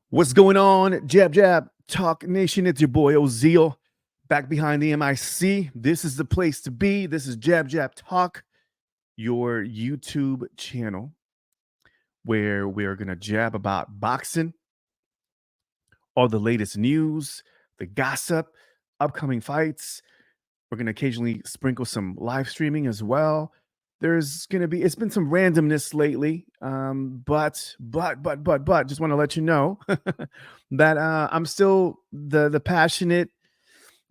What's going on, Jab Jab Talk Nation? It's your boy Ozeel back behind the MIC. This is the place to be. This is Jab Jab Talk, your YouTube channel where we're going to jab about boxing, all the latest news, the gossip, upcoming fights. We're going to occasionally sprinkle some live streaming as well. It's been some randomness lately, but just want to let you know that I'm still the passionate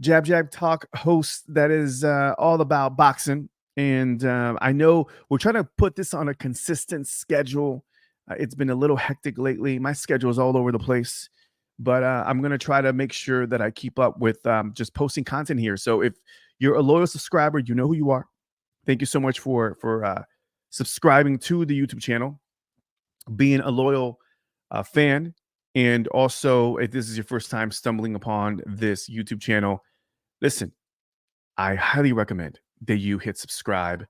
Jab Talk host that is all about boxing. And I know we're trying to put this on a consistent schedule. It's been a little hectic lately. My schedule is all over the place, but I'm going to try to make sure that I keep up with just posting content here. So if you're a loyal subscriber, you know who you are. Thank you so much for subscribing to the YouTube channel, being a loyal fan, and also if this is your first time stumbling upon this YouTube channel, listen, I highly recommend that you hit subscribe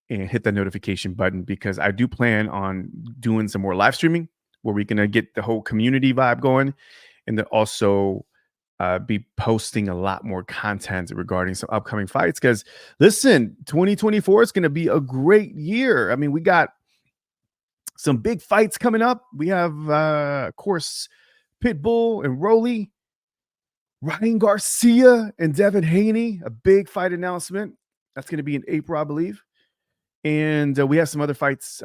and hit the notification button because I do plan on doing some more live streaming where we're gonna get the whole community vibe going, and then also be posting a lot more content regarding some upcoming fights. Because listen, 2024 is going to be a great year. I mean, we got some big fights coming up. We have, of course, Pitbull and Rolly, Ryan Garcia and Devin Haney, a big fight announcement. That's going to be in April, I believe. And we have some other fights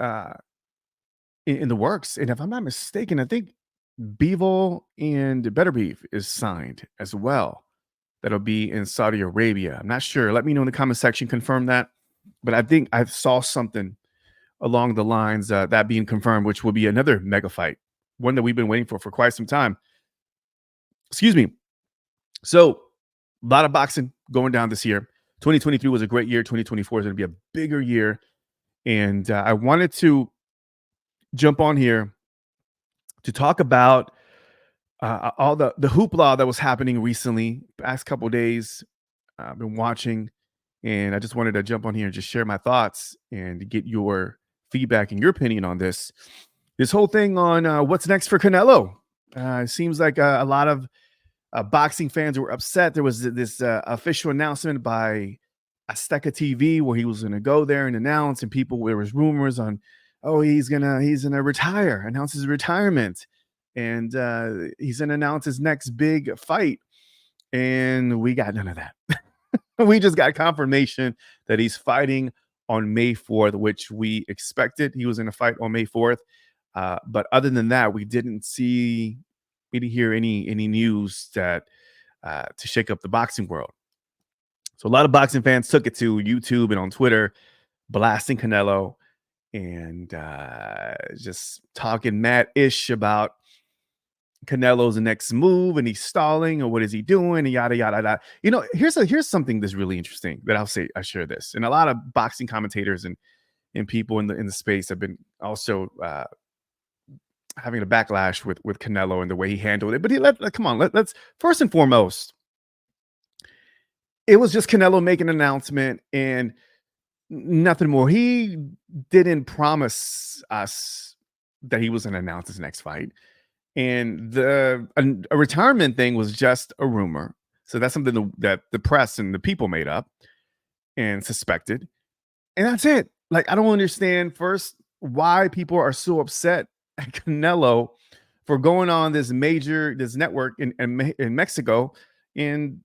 in the works. And if I'm not mistaken, I think Beevil and Better Beef is signed as well. That'll be in Saudi Arabia. I'm not sure. Let me know in the comment section, confirm that. But I think I saw something along the lines that being confirmed, which will be another mega fight, one that we've been waiting for quite some time. Excuse me. So a lot of boxing going down this year. 2023 was a great year. 2024 is going to be a bigger year. And I wanted to jump on here to talk about all the hoopla that was happening recently, past couple of days. I've been watching, and I just wanted to jump on here and just share my thoughts and get your feedback and your opinion on this. This whole thing on what's next for Canelo. It seems like a lot of boxing fans were upset. There was this official announcement by Azteca TV where he was going to go there and announce, and there was rumors on, oh, he's gonna retire, announce his retirement, and he's gonna announce his next big fight, and we got none of that. We just got confirmation that he's fighting on May 4th, which we expected. He was in a fight on May 4th, but other than that, we didn't hear any news that to shake up the boxing world. So a lot of boxing fans took it to YouTube and on Twitter, blasting Canelo and just talking mad-ish about Canelo's next move, and he's stalling, or what is he doing, and yada yada yada. You know, here's something that's really interesting that I share this, and a lot of boxing commentators and people in the space have been also having a backlash with Canelo and the way he handled it. But come on, let's first and foremost, it was just Canelo making an announcement and nothing more. He didn't promise us that he was going to announce his next fight. And a retirement thing was just a rumor. So that's something that the press and the people made up and suspected. And that's it. Like, I don't understand first why people are so upset at Canelo for going on this network in Mexico and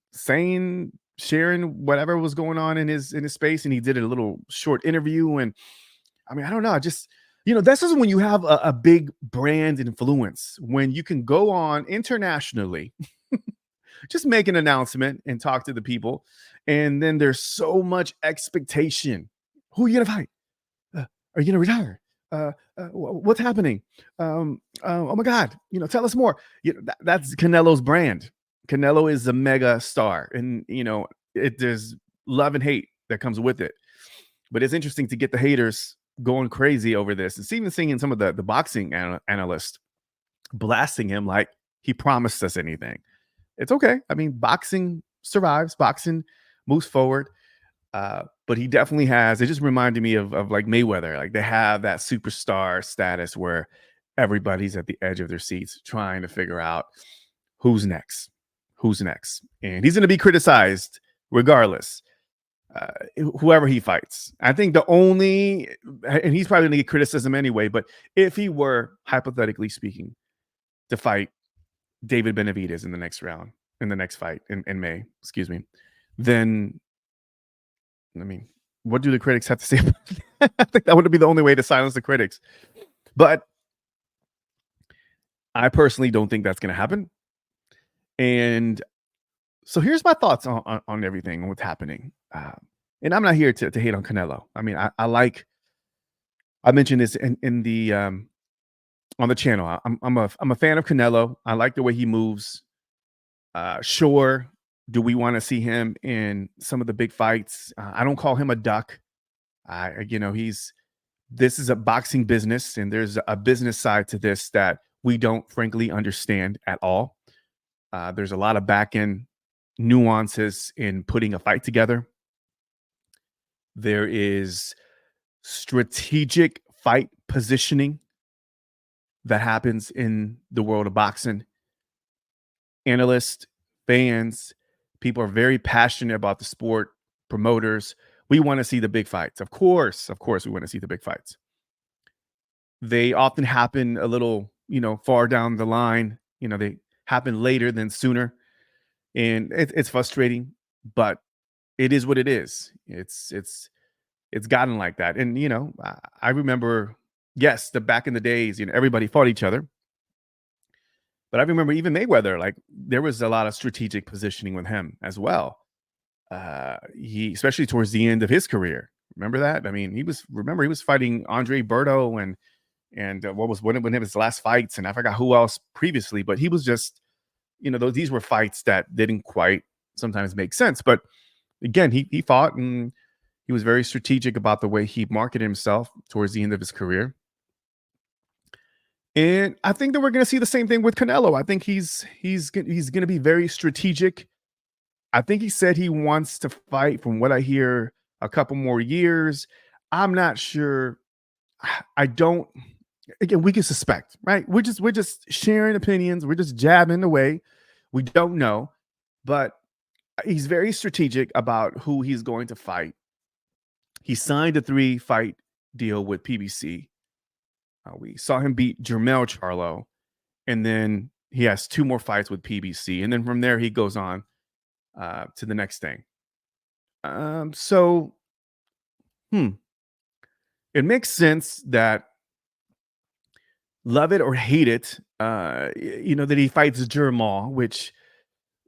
sharing whatever was going on in his space. And he did a little short interview. And I mean, I don't know. This is when you have a big brand influence, when you can go on internationally, just make an announcement and talk to the people. And then there's so much expectation. Who are you going to fight? Are you going to retire? What's happening? Oh my God, tell us more. That's Canelo's brand. Canelo is a mega star, and there's love and hate that comes with it. But it's interesting to get the haters going crazy over this, and even seeing some of the boxing analysts blasting him like he promised us anything. It's okay. I mean, boxing survives. Boxing moves forward. But he definitely has. It just reminded me of like Mayweather. Like, they have that superstar status where everybody's at the edge of their seats trying to figure out who's next, who's next, and he's going to be criticized regardless. Uh, Whoever he fights, I think the only, and he's probably going to get criticism anyway. But if he were hypothetically speaking to fight David Benavidez in the next round, in the next fight in May, excuse me, then I mean, what do the critics have to say about that? I think that would be the only way to silence the critics. But I personally don't think that's going to happen. And so here's my thoughts on everything and what's happening. And I'm not here to hate on Canelo. I mean, I mentioned this in the on the channel. I'm a fan of Canelo. I like the way he moves. Sure, do we want to see him in some of the big fights? I don't call him a duck. He's this is a boxing business, and there's a business side to this that we don't frankly understand at all. There's a lot of back end nuances in putting a fight together. There is strategic fight positioning that happens in the world of boxing. Analysts, fans, people are very passionate about the sport. Promoters, we want to see the big fights. Of course, we want to see the big fights. They often happen a little, far down the line. They happen later than sooner, and it's frustrating. But it is what it is. It's gotten like that. And I remember, yes, the back in the days, everybody fought each other. But I remember even Mayweather, like there was a lot of strategic positioning with him as well. He especially towards the end of his career. Remember that? I mean, he was fighting Andre Berto and what was one of his last fights, and I forgot who else previously, but he was just, these were fights that didn't quite sometimes make sense. But again, he fought, and he was very strategic about the way he marketed himself towards the end of his career. And I think that we're going to see the same thing with Canelo. I think he's going to be very strategic. I think he said he wants to fight, from what I hear, a couple more years. I'm not sure. I don't. Again, we can suspect, right? We're just sharing opinions. We're just jabbing away. We don't know, but he's very strategic about who he's going to fight. He signed a 3-fight deal with PBC. We saw him beat Jermell Charlo, and then he has 2 more fights with PBC, and then from there he goes on to the next thing. So, it makes sense that, love it or hate it, that he fights Jermall, which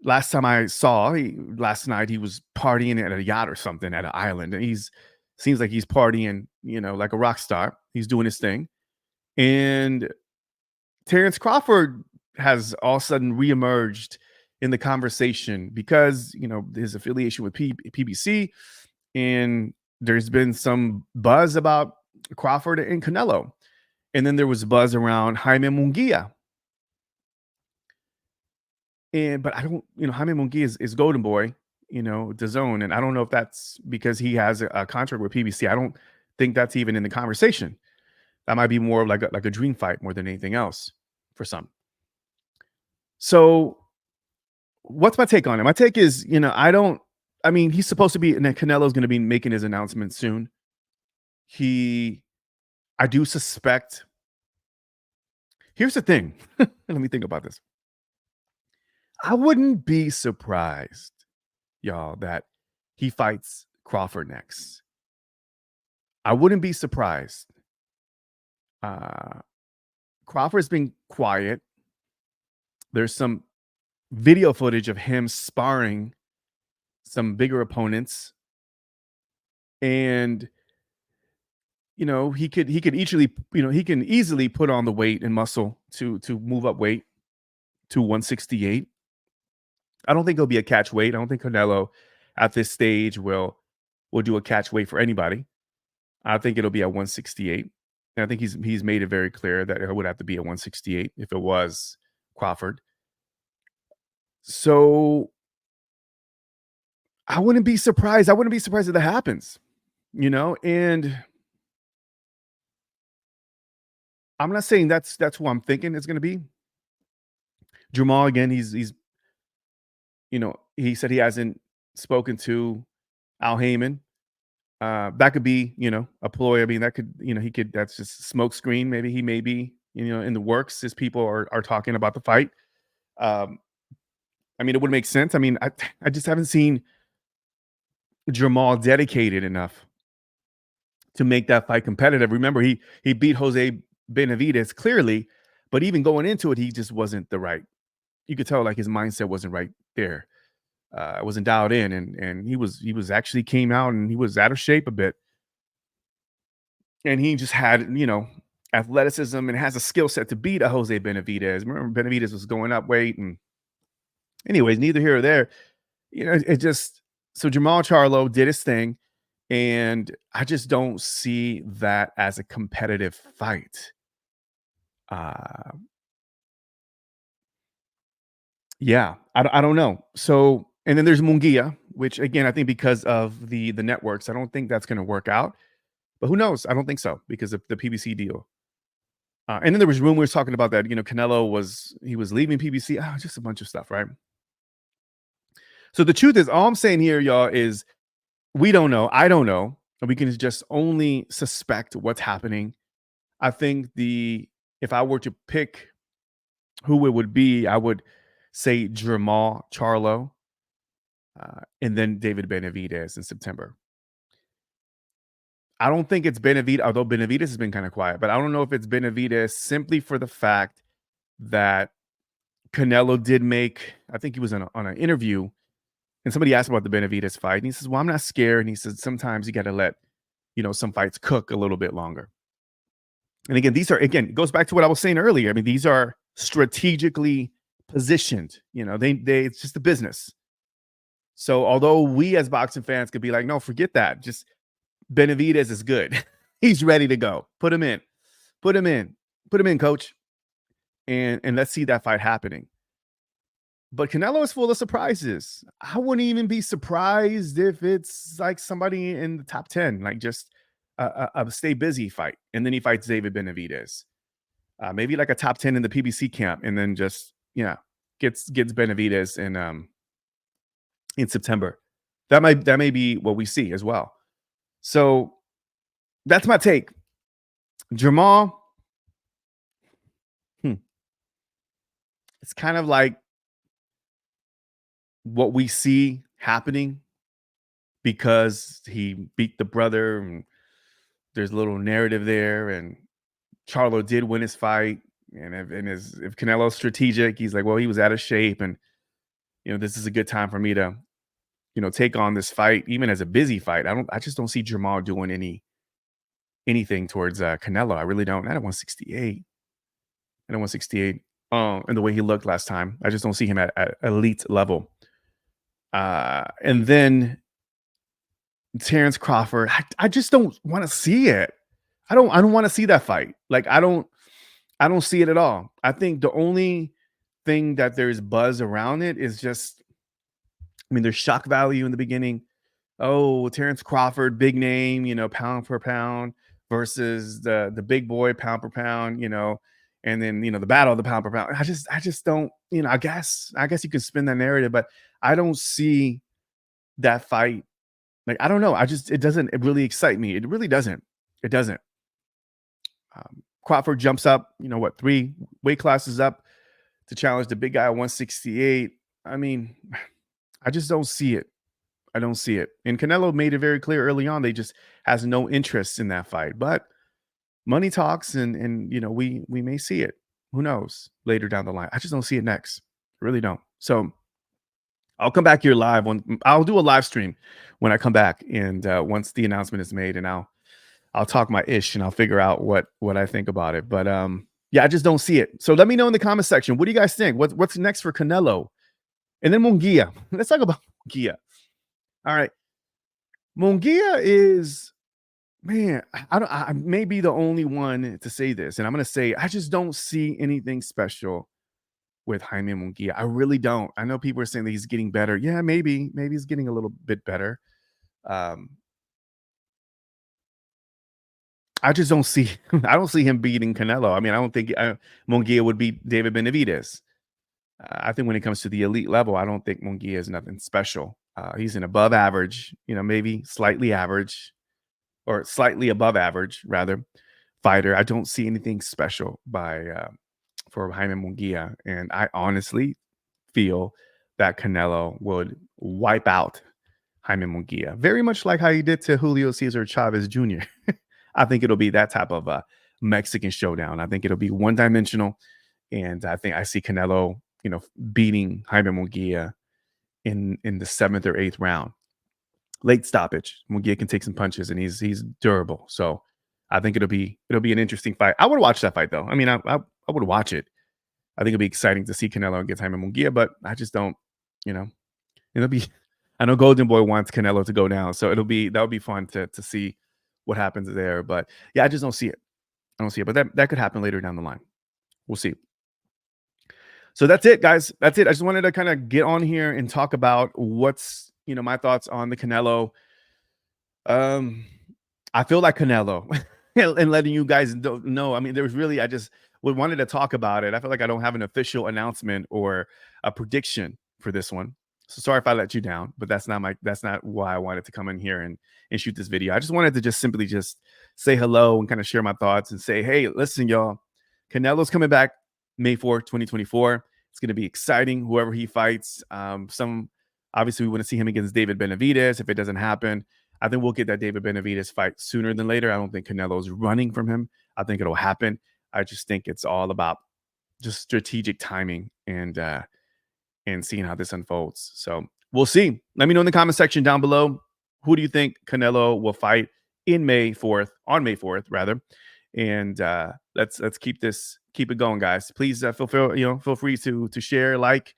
last time I saw, last night he was partying at a yacht or something at an island, and seems like he's partying, like a rock star. He's doing his thing. And Terrence Crawford has all of a sudden reemerged in the conversation because, his affiliation with PBC, and there's been some buzz about Crawford and Canelo. And then there was buzz around Jaime Munguia. But I don't, Jaime Munguia is Golden Boy, DAZN. And I don't know if that's because he has a contract with PBC. I don't think that's even in the conversation. That might be more of like a dream fight more than anything else for some. So what's my take on it? My take is, he's supposed to be, and then Canelo's going to be making his announcement soon. I do suspect. Here's the thing. Let me think about this. I wouldn't be surprised, y'all, that he fights Crawford next. I wouldn't be surprised. Crawford's been quiet. There's some video footage of him sparring some bigger opponents, and he can easily put on the weight and muscle to move up weight to 168. I don't think it'll be a catch weight. I don't think Canelo at this stage will do a catch weight for anybody. I think it'll be at 168. And I think he's made it very clear that it would have to be at 168 if it was Crawford. So I wouldn't be surprised. I wouldn't be surprised if that happens, and I'm not saying that's who I'm thinking it's gonna be. Jamal again, he's he said he hasn't spoken to Al Heyman. That could be, a ploy. I mean, that could, he could. That's just smoke screen. Maybe he may be, in the works as people are talking about the fight. Um, I mean, it would make sense. I mean, I just haven't seen Jamal dedicated enough to make that fight competitive. Remember, he beat Jose Benavidez clearly, but even going into it, he just wasn't the right. You could tell like his mindset wasn't right there. It wasn't dialed in, and he was actually came out and he was out of shape a bit, and he just had athleticism and has a skill set to beat a Jose Benavidez. Remember, Benavidez was going up weight, and anyways, neither here or there. It just so Jamal Charlo did his thing, and I just don't see that as a competitive fight. Uh, yeah, I don't know. So, and then there's Mungia, which again I think because of the networks, I don't think that's going to work out. But who knows? I don't think so because of the PBC deal. And then there was rumors talking about that, Canelo was leaving PBC. Just a bunch of stuff, right? So the truth is, all I'm saying here, y'all, is we don't know. I don't know. We can just only suspect what's happening. I think if I were to pick who it would be, I would say Jamal Charlo, and then David Benavidez in September. I don't think it's Benavidez, although Benavidez has been kind of quiet, but I don't know if it's Benavidez simply for the fact that Canelo did make, I think he was on an interview, and somebody asked about the Benavidez fight, and he says, "Well, I'm not scared." And he says, "Sometimes you got to let, some fights cook a little bit longer." And again, it goes back to what I was saying earlier. I mean, these are strategically positioned. It's just a business. So although we as boxing fans could be like, "No, forget that. Just Benavidez is good. He's ready to go. Put him in. Put him in. Put him in, coach." And let's see that fight happening. But Canelo is full of surprises. I wouldn't even be surprised if it's like somebody in the top 10, like just a stay busy fight. And then he fights David Benavidez. Maybe like a top 10 in the PBC camp, and then just, gets Benavidez in September. That may be what we see as well. So that's my take. Jamal, it's kind of like what we see happening because he beat the brother, and there's a little narrative there, and Charlo did win his fight, and if Canelo's strategic, he's like, well, he was out of shape, and this is a good time for me to take on this fight, even as a busy fight. I just don't see Jamal doing anything towards Canelo. I really don't. Not at 168. At 168, and the way he looked last time, I just don't see him at elite level. And then Terrence Crawford, I just don't want to see it. I don't want to see that fight. Like I don't see it at all. I think the only thing that there's buzz around it is just, I mean, there's shock value in the beginning. Oh, Terrence Crawford, big name, pound for pound versus the big boy pound per pound, and then the battle of the pound per pound. I just don't, I guess you can spin that narrative, but I don't see that fight. Like, I don't know. It really excite me. It really doesn't. It doesn't. Crawford jumps up, 3 weight classes up to challenge the big guy at 168. I mean, I just don't see it. I don't see it. And Canelo made it very clear early on, they just has no interest in that fight. But money talks, and we may see it. Who knows later down the line? I just don't see it next. I really don't. So I'll come back here live I'll do a live stream when I come back, and once the announcement is made, and I'll talk my ish, and I'll figure out what I think about it. But yeah, I just don't see it. So let me know in the comment section. What do you guys think? What's next for Canelo? And then Munguia. Let's talk about Munguia. All right. Munguia is, man, I may be the only one to say this, and I'm gonna say I just don't see anything special with Jaime Munguia. I really don't. I know people are saying that he's getting better. Yeah, maybe he's getting a little bit better. Um, I just don't see I don't see him beating Canelo. I mean, I don't think Munguia would beat David Benavidez. I think when it comes to the elite level, I don't think Munguia is nothing special. He's an above average, maybe slightly average or slightly above average rather fighter. I don't see anything special for Jaime Munguia, and I honestly feel that Canelo would wipe out Jaime Munguia, very much like how he did to Julio Cesar Chavez Jr. I think it'll be that type of Mexican showdown. I think it'll be one dimensional, and I think I see Canelo, beating Jaime Munguia in the 7th or 8th round, late stoppage. Munguia can take some punches, and he's durable. So I think it'll be an interesting fight. I would watch that fight though. I mean, I would watch it. I think it'll be exciting to see Canelo against Jaime Munguia, but I just don't, you know, it'll be. I know Golden Boy wants Canelo to go down, so that'll be fun to see what happens there. But yeah, I just don't see it. I don't see it, but that could happen later down the line. We'll see. So that's it, guys. That's it. I just wanted to kind of get on here and talk about what's my thoughts on the Canelo. I feel like Canelo, and letting you guys know. I mean, there was really I just wanted to talk about it. I feel like I don't have an official announcement or a prediction for this one. So sorry if I let you down, but that's not why I wanted to come in here and shoot this video. I just wanted to just simply just say hello and kind of share my thoughts and say, hey, listen, y'all, Canelo's coming back May 4th, 2024. It's going to be exciting, whoever he fights. Obviously we want to see him against David Benavidez. If it doesn't happen, I think we'll get that David Benavidez fight sooner than later. I don't think Canelo's running from him. I think it'll happen. I just think it's all about just strategic timing and seeing how this unfolds. So we'll see. Let me know in the comment section down below. Who do you think Canelo will fight on May 4th, rather? And let's keep it going, guys. Please feel free to share, like,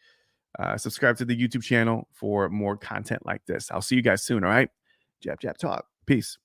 subscribe to the YouTube channel for more content like this. I'll see you guys soon. All right. Jab Jab Talk. Peace.